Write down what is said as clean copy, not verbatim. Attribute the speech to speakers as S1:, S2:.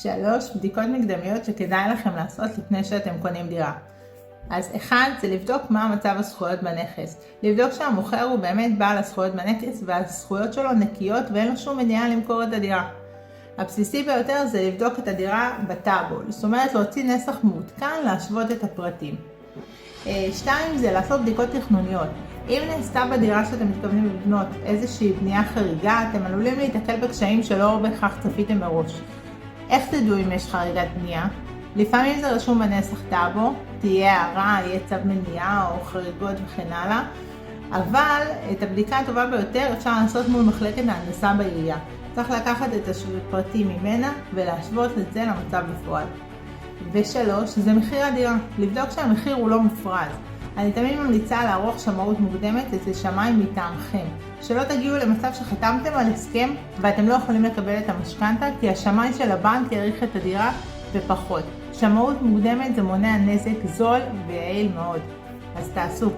S1: 3 בדיקות מקדמיות שכדאי לכם לעשות לפני שאתם קונים דירה. אז 1 זה לבדוק מה מצב הזכויות בנכס. לבדוק שהמוכר הוא באמת בעל הזכויות בנכס והזכויות שלו נקיות ואין לו שום מניעה למכור את הדירה. הבסיסי ביותר זה לבדוק את הדירה בטאבו, זאת אומרת להוציא נסח מעודכן, להשוות את הפרטים. 2 זה לעשות בדיקות תכנוניות. אם נעשתה בדירה שאתם מתכוונים לבנות איזושהי בנייה חריגה, אתם עלולים להתקל בקשיים שלא בהכרח צפיתם מראש. איך תדעו אם יש חריגת בנייה? לפעמים זה רשום בנסח טאבו, תהיה הערה, יהיה צו מניעה או חריגות וכן הלאה, אבל את הבדיקה הטובה ביותר אפשר לעשות מול מחלקת ההנדסה בעירייה. צריך לקחת את הפרטים ממנה ולהשוות את זה למצב בפועל. 3 זה מחיר הדירה. לבדוק שהמחיר הוא לא מופרז. אני תמיד ממליצה לערוך שמאות מוקדמת אצל שמאי מטעמכם. שלא תגיעו למצב שחתמתם על הסכם ואתם לא יכולים לקבל את המשכנתא כי השמאי של הבנק יעריך את הדירה בפחות. שמאות מוקדמת זה מונע נזק זול ויעיל מאוד. אז תעשו.